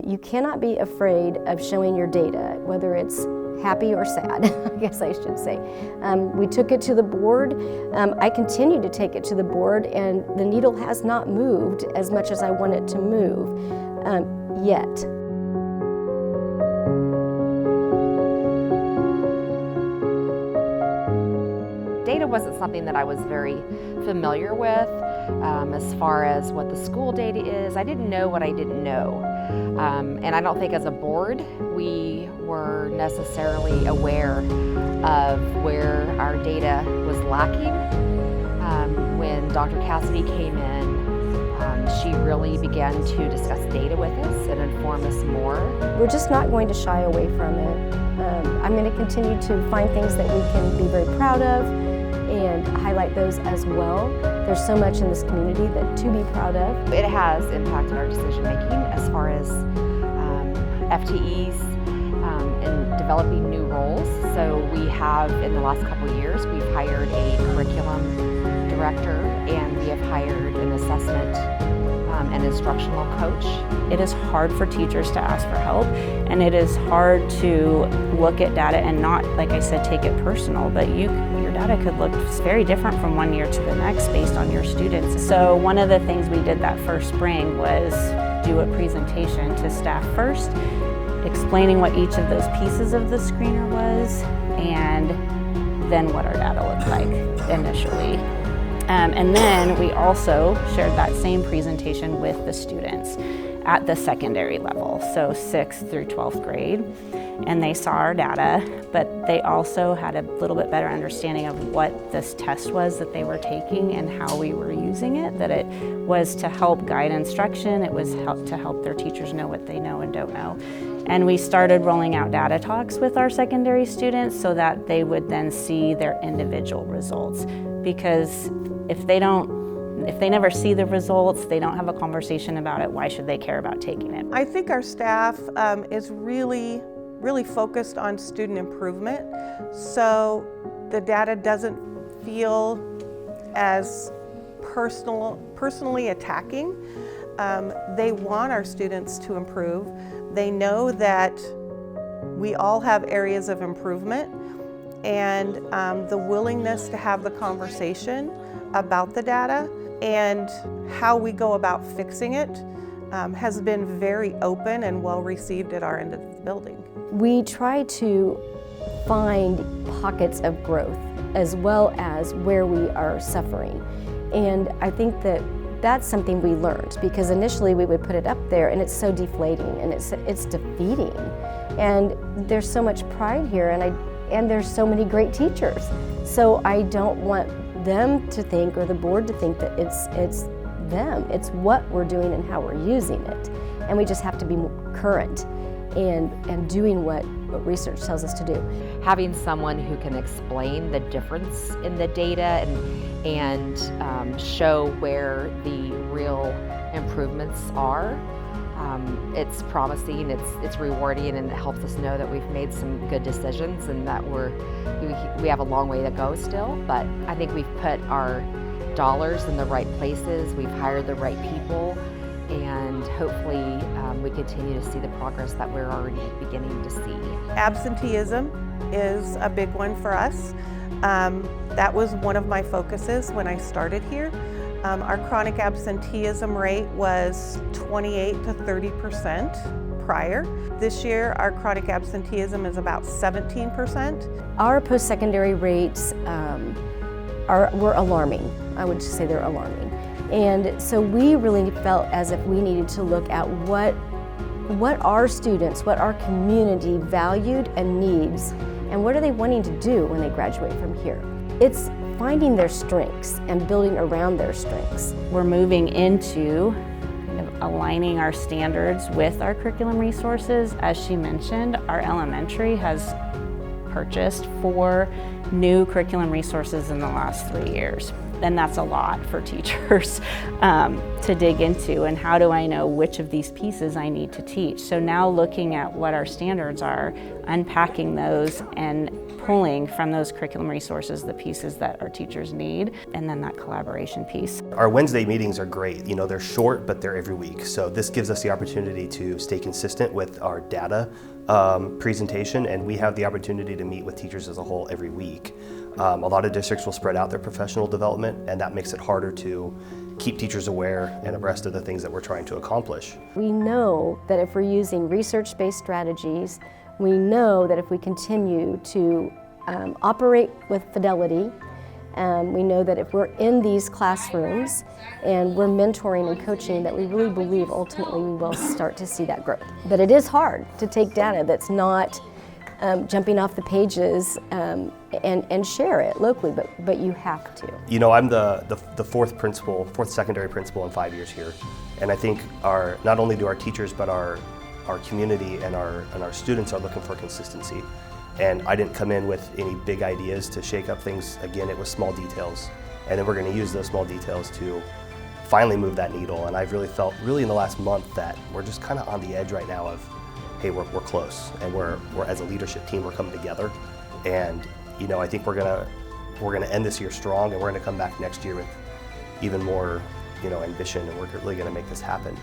You cannot be afraid of showing your data, whether it's happy or sad, I guess I should say. We took it to the board. I continue to take it to the board, and the needle has not moved as much as I want it to move yet. Data wasn't something that I was very familiar with as far as what the school data is. I didn't know what I didn't know. And I don't think as a board we were necessarily aware of where our data was lacking. When Dr. Cassidy came in, she really began to discuss data with us and inform us more. We're just not going to shy away from it. I'm going to continue to find things that we can be very proud of and highlight those as well. There's so much in this community to be proud of. It has impacted our decision making as far as FTEs and developing new roles. So we have, in the last couple of years, we've hired a curriculum director and we have hired an assessment and instructional coach. It is hard for teachers to ask for help, and it is hard to look at data and not, like I said, take it personal, but your data could look very different from one year to the next based on your students. So one of the things we did that first spring was do a presentation to staff first, explaining what each of those pieces of the screener was, and then what our data looked like initially. And then we also shared that same presentation with the students at the secondary level, so 6th through 12th grade. And they saw our data, but they also had a little bit better understanding of what this test was that they were taking and how we were using it, that it was to help guide instruction, it was to help their teachers know what they know and don't know. And we started rolling out data talks with our secondary students so that they would then see their individual results. Because if they never see the results, they don't have a conversation about it, why should they care about taking it? I think our staff is really focused on student improvement, so the data doesn't feel as personally attacking. They want our students to improve. They know that we all have areas of improvement, and the willingness to have the conversation about the data and how we go about fixing it has been very open and well received at our end of the building. We try to find pockets of growth as well as where we are suffering. And I think that that's something we learned, because initially we would put it up there and it's so deflating and it's defeating. And there's so much pride here, and there's so many great teachers. So I don't want them to think, or the board to think, that it's them. It's what we're doing and how we're using it. And we just have to be more current and doing what research tells us to do. Having someone who can explain the difference in the data and show where the real improvements are, it's promising, it's rewarding, and it helps us know that we've made some good decisions and that we have a long way to go still. But I think we've put our dollars in the right places, we've hired the right people, and hopefully we continue to see the progress that we're already beginning to see. Absenteeism is a big one for us. That was one of my focuses when I started here. Our chronic absenteeism rate was 28 to 30% prior. This year, our chronic absenteeism is about 17%. Our post-secondary rates were alarming. I would say they're alarming. And so we really felt as if we needed to look at what our students, what our community valued and needs, and what are they wanting to do when they graduate from here. It's finding their strengths and building around their strengths. We're moving into kind of aligning our standards with our curriculum resources. As she mentioned, our elementary has purchased 4 new curriculum resources in the last 3 years. And that's a lot for teachers to dig into, and how do I know which of these pieces I need to teach? So now looking at what our standards are, unpacking those and pulling from those curriculum resources the pieces that our teachers need, and then that collaboration piece. Our Wednesday meetings are great. You know, they're short, but they're every week. So this gives us the opportunity to stay consistent with our data presentation, and we have the opportunity to meet with teachers as a whole every week. A lot of districts will spread out their professional development, and that makes it harder to keep teachers aware and abreast of the things that we're trying to accomplish. We know that if we're using research-based strategies, we know that if we continue to operate with fidelity, we know that if we're in these classrooms and we're mentoring and coaching, that we really believe ultimately we will start to see that growth. But it is hard to take data that's not jumping off the pages and share it locally, but you have to. You know, I'm the fourth secondary principal in 5 years here, and I think not only do our teachers but our community and our students are looking for consistency. And I didn't come in with any big ideas to shake up things. Again, it was small details, and then we're going to use those small details to finally move that needle. And I've really felt in the last month that we're just kind of on the edge right now of, hey, we're close, and we're as a leadership team, we're coming together. And you know, I think we're gonna end this year strong, and we're gonna come back next year with even more, you know, ambition, and we're really gonna make this happen.